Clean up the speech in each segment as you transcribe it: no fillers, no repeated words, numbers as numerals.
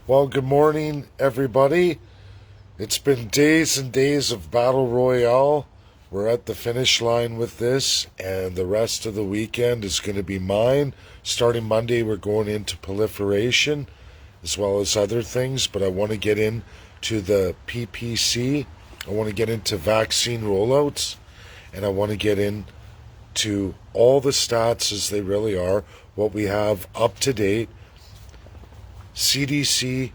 Well, good morning, everybody. It's been days and days of Battle Royale. We're at the finish line with this, and the rest of the weekend is going to be mine. Starting Monday, we're going into proliferation, as well as other things, but I want to get into the PPC. I want to get into vaccine rollouts, and I want to get into all the stats as they really are, what we have up to date, CDC,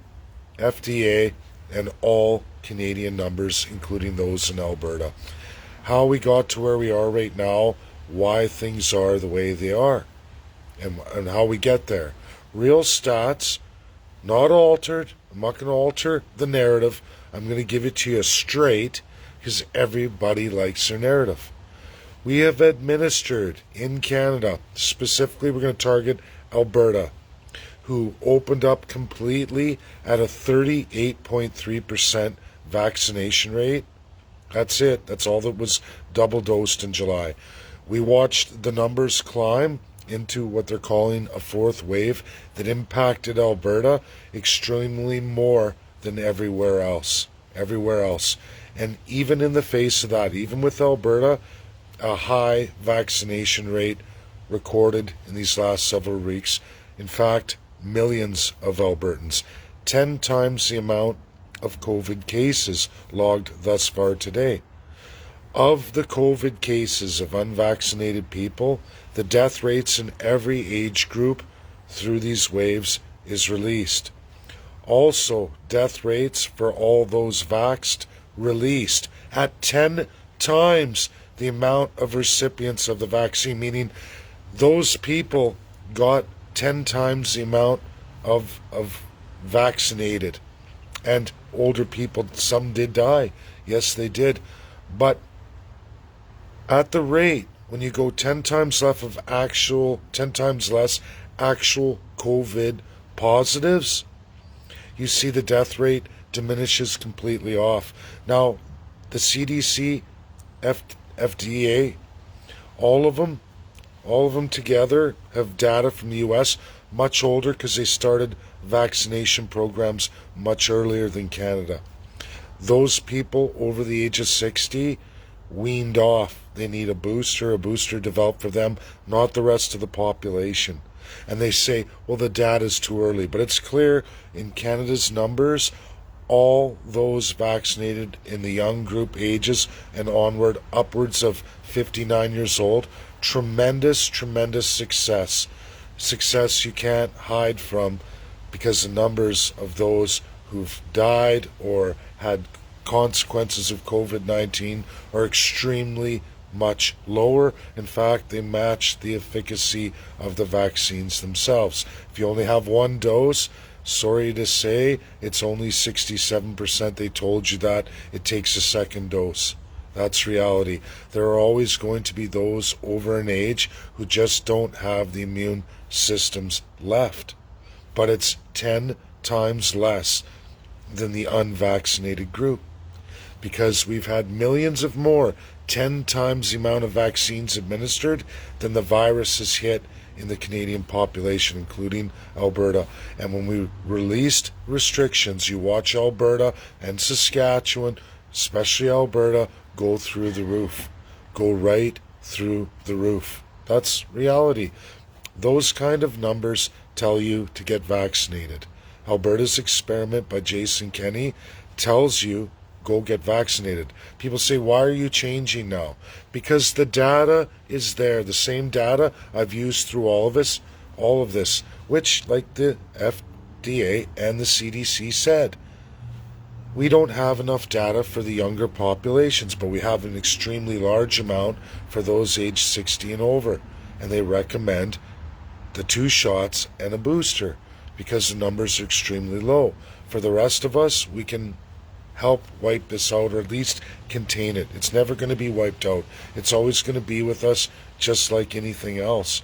FDA, and all Canadian numbers, including those in Alberta. How we got to where we are right now, why things are the way they are, and how we get there. Real stats, not altered. I'm not going to alter the narrative. I'm going to give it to you straight because everybody likes their narrative. We have administered in Canada, specifically we're going to target Alberta, who opened up completely at a 38.3% vaccination rate. That's it. That's all that was double dosed in July. We watched the numbers climb into what they're calling a fourth wave that impacted Alberta extremely more than everywhere else. Everywhere else. And even in the face of that, even with Alberta, a high vaccination rate recorded in these last several weeks. In fact, millions of Albertans, 10 times the amount of COVID cases logged thus far today. Of the COVID cases of unvaccinated people, the death rates in every age group through these waves is released. Also, death rates for all those vaxxed released at 10 times the amount of recipients of the vaccine, meaning those people got 10 times the amount of vaccinated. And older people, some did die. Yes, they did. But at the rate, when you go 10 times less actual COVID positives, you see the death rate diminishes completely off. Now, the CDC, FDA, all of them together have data from the US, much older because they started vaccination programs much earlier than Canada. Those people over the age of 60 weaned off. They need a booster developed for them, not the rest of the population. And they say, well, the data's too early. But it's clear in Canada's numbers, all those vaccinated in the young group ages and onward, upwards of 59 years old, tremendous success. Success you can't hide from because the numbers of those who've died or had consequences of COVID-19 are extremely much lower. In fact, they match the efficacy of the vaccines themselves. If you only have one dose, sorry to say, it's only 67%. They told you that. It takes a second dose. That's reality. There are always going to be those over an age who just don't have the immune systems left. But it's 10 times less than the unvaccinated group. Because we've had millions of more, 10 times the amount of vaccines administered than the virus has hit in the Canadian population, including Alberta. And when we released restrictions, you watch Alberta and Saskatchewan, especially Alberta, go through the roof. Go right through the roof. That's reality. Those kind of numbers tell you to get vaccinated. Alberta's experiment by Jason Kenney tells you go get vaccinated. People say, why are you changing now? Because the data is there. The same data I've used through all of this, which, like the FDA and the CDC said, we don't have enough data for the younger populations, but we have an extremely large amount for those aged 60 and over. And they recommend the 2 shots and a booster because the numbers are extremely low. For the rest of us, we can help wipe this out or at least contain it. It's never going to be wiped out. It's always going to be with us just like anything else.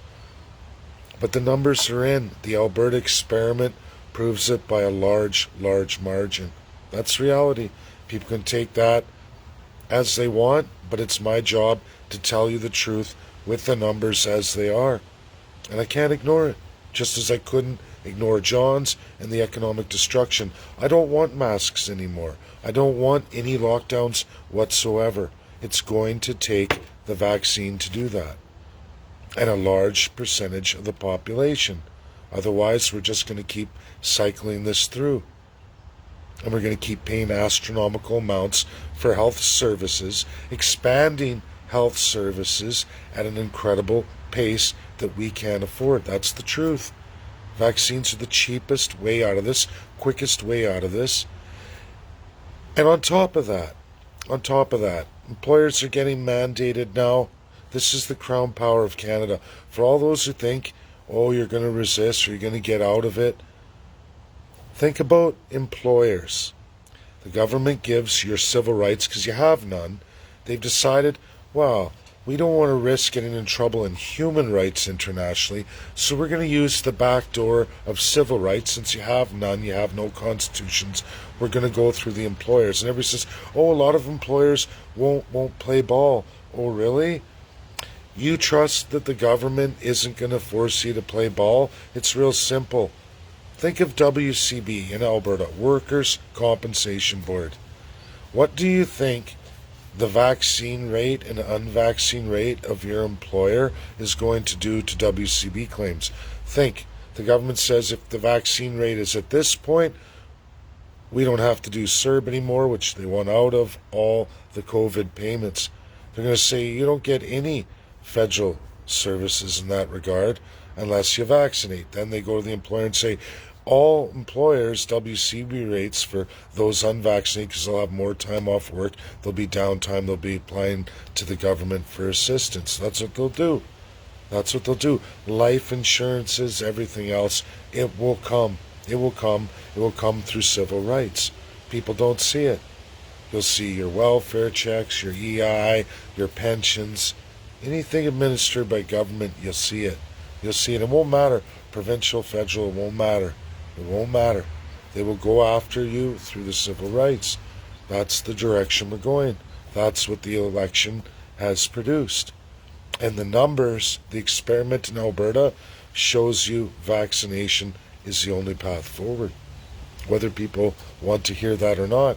But the numbers are in. The Alberta experiment proves it by a large margin. That's reality. People can take that as they want, but it's my job to tell you the truth with the numbers as they are. And I can't ignore it, just as I couldn't ignore Johns, and the economic destruction. I don't want masks anymore. I don't want any lockdowns whatsoever. It's going to take the vaccine to do that, and a large percentage of the population. Otherwise, we're just going to keep cycling this through. And we're going to keep paying astronomical amounts for health services, expanding health services at an incredible pace that we can't afford. That's the truth. Vaccines are the cheapest way out of this, quickest way out of this. And on top of that, employers are getting mandated now. This is the crown power of Canada. For all those who think, oh, you're going to resist or you're going to get out of it, think about employers. The government gives your civil rights because you have none. They've decided, well, we don't want to risk getting in trouble in human rights internationally, so we're going to use the back door of civil rights. Since you have none, you have no constitutions, we're going to go through the employers. And everybody says, oh, a lot of employers won't play ball. Oh, really? You trust that the government isn't going to force you to play ball? It's real simple. Think of WCB in Alberta, Workers' Compensation Board. What do you think the vaccine rate and unvaccinated rate of your employer is going to do to WCB claims? Think. The government says if the vaccine rate is at this point, we don't have to do CERB anymore, which they want out of all the COVID payments. They're going to say you don't get any federal services in that regard unless you vaccinate. Then they go to the employer and say, all employers, WCB rates for those unvaccinated, because they'll have more time off work, there'll be downtime, they'll be applying to the government for assistance. That's what they'll do. That's what they'll do. Life insurances, everything else, it will come. It will come. It will come through civil rights. People don't see it. You'll see your welfare checks, your EI, your pensions, anything administered by government, you'll see it. You'll see it. It won't matter. Provincial, federal, it won't matter. It won't matter. They will go after you through the civil rights. That's the direction we're going. That's what the election has produced. And the numbers, the experiment in Alberta shows you vaccination is the only path forward. Whether people want to hear that or not,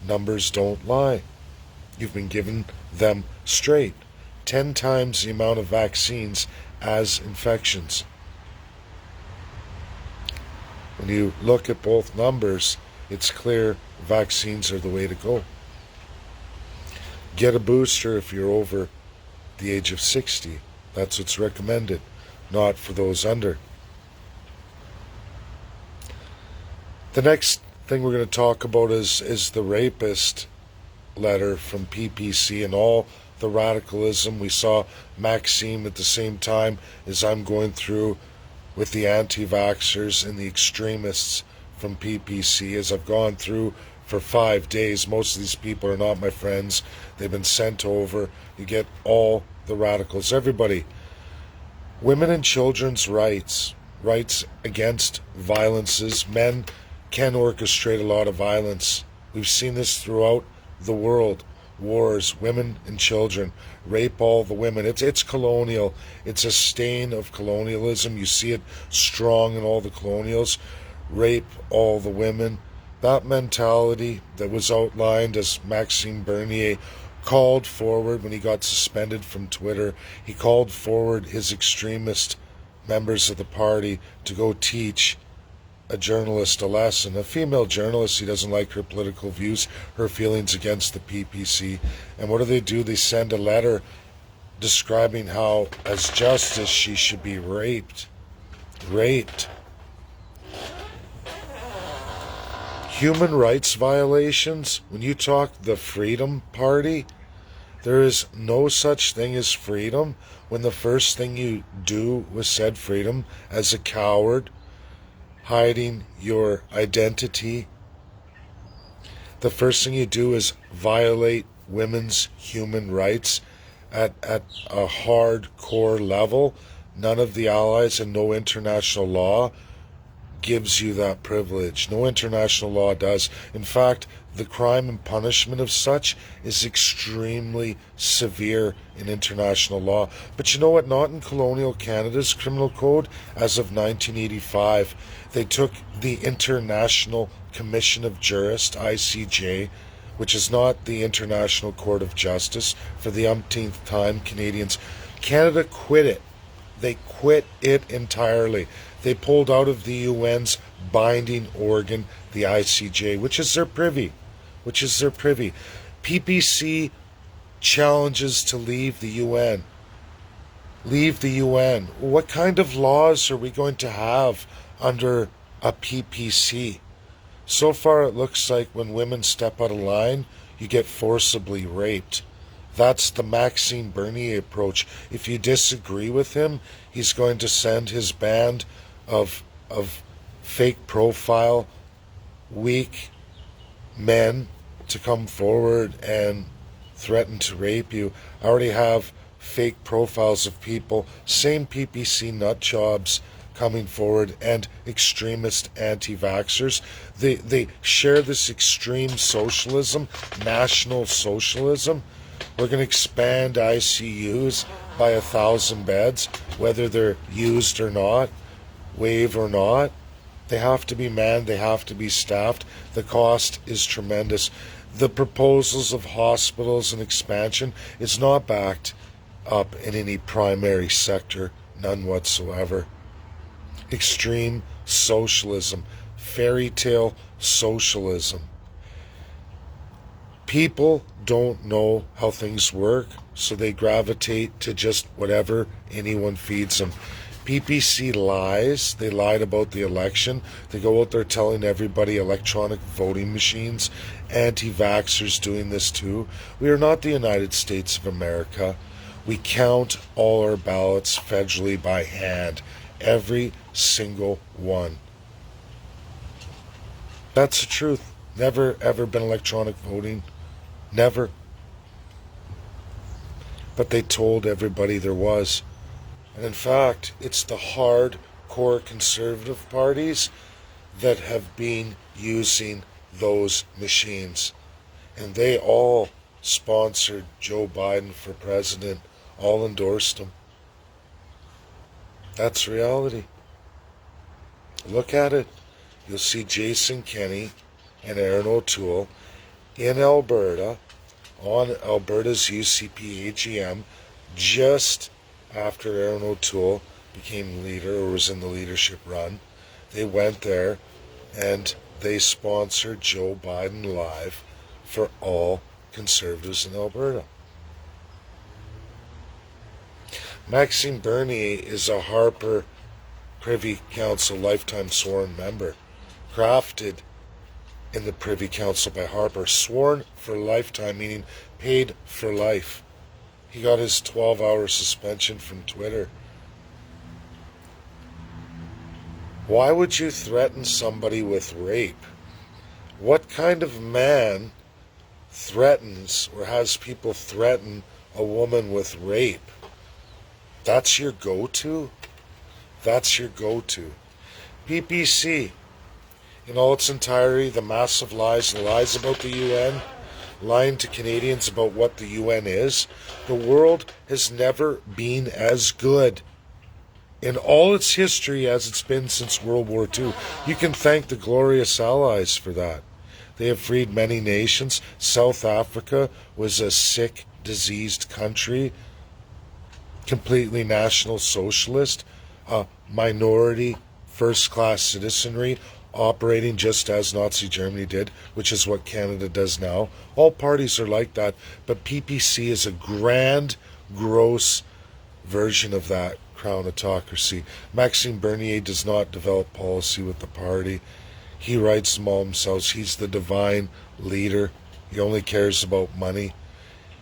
numbers don't lie. You've been given them straight. 10 times the amount of vaccines as infections. When you look at both numbers, it's clear vaccines are the way to go. Get a booster if you're over the age of 60. That's what's recommended, not for those under. The next thing we're going to talk about is the rapist letter from PPC and all the radicalism. We saw Maxime at the same time as I'm going through with the anti-vaxxers and the extremists from PPC. As I've gone through for 5 days, most of these people are not my friends. They've been sent over. You get all the radicals, everybody. Women and children's rights against violences. Men can orchestrate a lot of violence. We've seen this throughout the world. Wars, women and children, rape all the women. It's colonial. It's a stain of colonialism. You see it strong in all the colonials. Rape all the women. That mentality that was outlined as Maxime Bernier called forward when he got suspended from Twitter. He called forward his extremist members of the party to go teach a journalist a lesson, a female journalist. He doesn't like her political views, her feelings against the PPC. And what do? They send a letter describing how, as justice, she should be raped. Raped. Human rights violations. When you talk the Freedom Party, there is no such thing as freedom when the first thing you do with said freedom as a coward, hiding your identity. The first thing you do is violate women's human rights at a hardcore level. None of the allies and no international law gives you that privilege. No international law does. In fact, the crime and punishment of such is extremely severe in international law. But you know what? Not in colonial Canada's criminal code as of 1985. They took the International Commission of Jurists, ICJ, which is not the International Court of Justice, for the umpteenth time. Canada quit it. They quit it entirely. They pulled out of the UN's binding organ, the ICJ, which is their privy. PPC challenges to leave the UN. Leave the UN. What kind of laws are we going to have under a PPC? So far it looks like when women step out of line, you get forcibly raped. That's the Maxime Bernier approach. If you disagree with him, he's going to send his band of fake profile, weak men to come forward and threaten to rape you. I already have fake profiles of people, same PPC nut jobs, coming forward, and extremist anti-vaxxers. They share this extreme socialism, national socialism. We're going to expand ICUs by 1,000 beds, whether they're used or not, wave or not. They have to be manned, they have to be staffed. The cost is tremendous. The proposals of hospitals and expansion is not backed up in any primary sector, none whatsoever. Extreme socialism, fairy tale socialism. People don't know how things work, so they gravitate to just whatever anyone feeds them. PPC lies. They lied about the election. They go out there telling everybody electronic voting machines. Anti-vaxxers doing this too. We are not the United States of America. We count all our ballots federally by hand. Every single one. That's the truth. Never ever been electronic voting. Never. But they told everybody there was. And in fact, it's the hardcore conservative parties that have been using those machines. And they all sponsored Joe Biden for president, all endorsed him. That's reality. Look at it. You'll see Jason Kenney and Aaron O'Toole in Alberta on Alberta's UCP AGM just after Aaron O'Toole became leader or was in the leadership run. They went there and they sponsored Joe Biden live for all conservatives in Alberta. Maxime Bernier is a Harper Privy Council lifetime sworn member, crafted in the Privy Council by Harper, sworn for lifetime, meaning paid for life. He got his 12-hour suspension from Twitter. Why would you threaten somebody with rape? What kind of man threatens or has people threaten a woman with rape? That's your go-to? That's your go-to. PPC, in all its entirety, the massive lies, the lies about the UN, lying to Canadians about what the UN is. The world has never been as good in all its history as it's been since World War II. You can thank the glorious Allies for that. They have freed many nations. South Africa was a sick, diseased country, completely National Socialist, a minority, first-class citizenry, operating just as Nazi Germany did, which is what Canada does now. All parties are like that, but PPC is a grand, gross version of that crown autocracy. Maxime Bernier does not develop policy with the party. He writes them all himself. He's the divine leader. He only cares about money.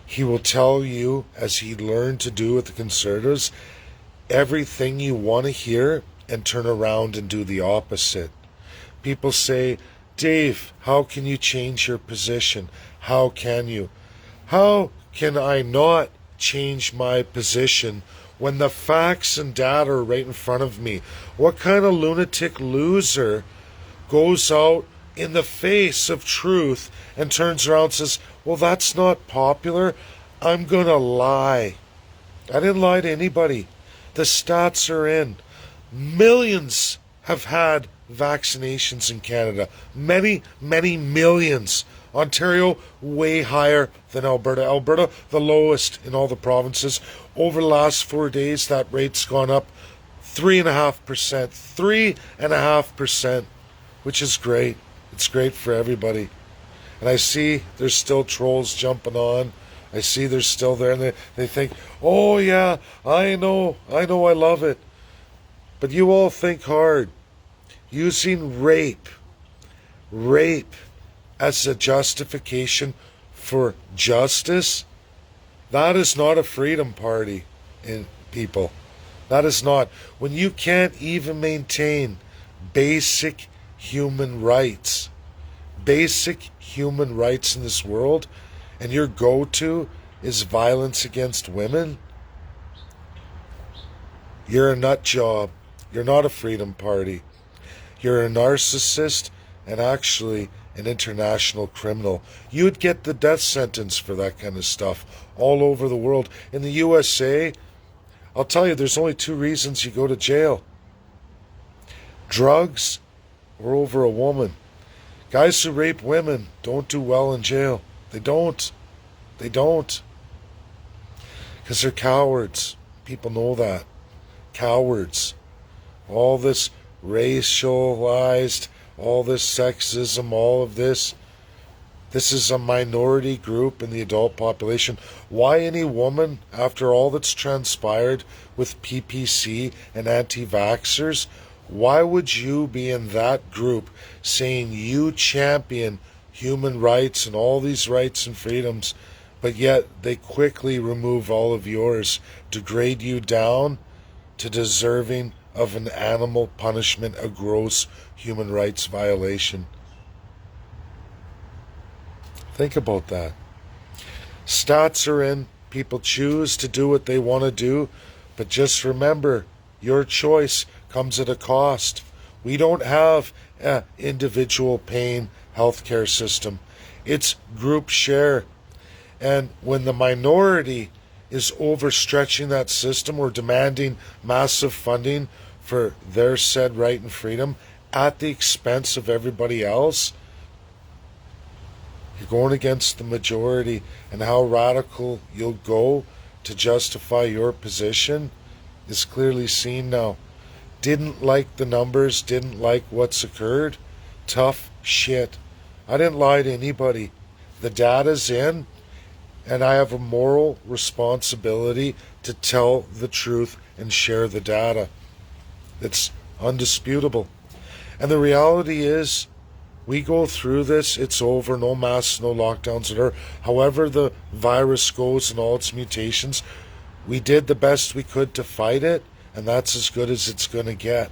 He will tell you, as he learned to do with the Conservatives, everything you want to hear and turn around and do the opposite. People say, Dave, how can you change your position? How can you? How can I not change my position when the facts and data are right in front of me? What kind of lunatic loser goes out in the face of truth and turns around and says, well, that's not popular, I'm gonna lie? I didn't lie to anybody. The stats are in. Millions have had vaccinations in Canada. Many, many millions. Ontario, way higher than Alberta. Alberta, the lowest in all the provinces. Over the last 4 days, that rate's gone up 3.5%. 3.5%, which is great. It's great for everybody. And I see there's still trolls jumping on. I see they're still there, and they think, oh yeah, I know, I love it. But you all think hard. Using rape as a justification for justice, that is not a freedom party in people. That is not. When you can't even maintain basic human rights in this world, and your go-to is violence against women, you're a nut job. You're not a freedom party. You're a narcissist and actually an international criminal. You'd get the death sentence for that kind of stuff all over the world. In the USA, I'll tell you, there's only 2 reasons you go to jail: drugs or over a woman. Guys who rape women don't do well in jail. They don't. Because they're cowards. People know that. Cowards. All this racialized, all this sexism, all of this. This is a minority group in the adult population. Why any woman, after all that's transpired with PPC and anti-vaxxers, why would you be in that group saying you champion human rights and all these rights and freedoms, but yet they quickly remove all of yours, degrade you down to deserving of an animal punishment, a gross human rights violation? Think about that. Stats are in. People choose to do what they want to do, but just remember, your choice comes at a cost. We don't have an individual paying healthcare system. It's group share. And when the minority is overstretching that system or demanding massive funding for their said right and freedom at the expense of everybody else, you're going against the majority. And how radical you'll go to justify your position is clearly seen now. Didn't like the numbers, didn't like what's occurred. Tough shit. I didn't lie to anybody. The data's in, and I have a moral responsibility to tell the truth and share the data. It's undisputable. And the reality is, we go through this, it's over, no masks, no lockdowns, or however the virus goes and all its mutations. We did the best we could to fight it, and that's as good as it's going to get.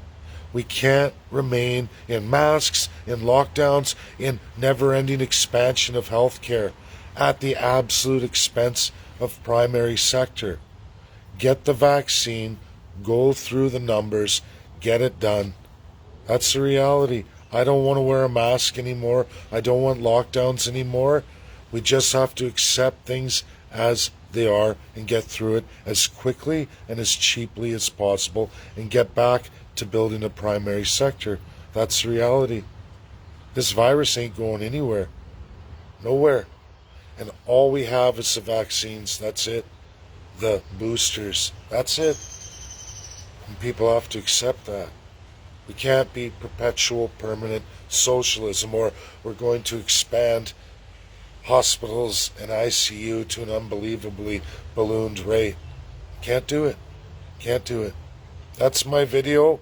We can't remain in masks, in lockdowns, in never-ending expansion of healthcare at the absolute expense of primary sector. Get the vaccine, go through the numbers, get it done. That's the reality. I don't want to wear a mask anymore. I don't want lockdowns anymore. We just have to accept things as they are and get through it as quickly and as cheaply as possible and get back to building a primary sector. That's the reality. This virus ain't going anywhere. Nowhere. And all we have is the vaccines. That's it. The boosters. That's it. And people have to accept that. We can't be perpetual, permanent socialism, or we're going to expand hospitals and ICU to an unbelievably ballooned rate. Can't do it. Can't do it. That's my video.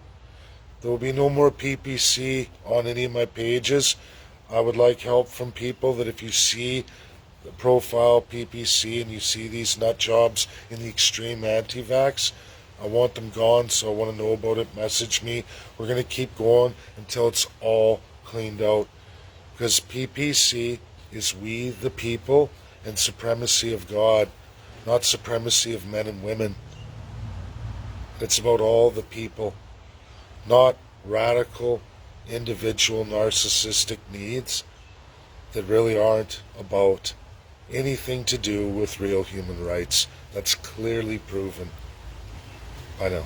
There will be no more PPC on any of my pages. I would like help from people that if you see the profile PPC and you see these nut jobs in the extreme anti-vax, I want them gone, so I want to know about it. Message me. We're going to keep going until it's all cleaned out. Because PPC is we the people and supremacy of God, not supremacy of men and women. It's about all the people, not radical, individual, narcissistic needs that really aren't about anything to do with real human rights. That's clearly proven. I know.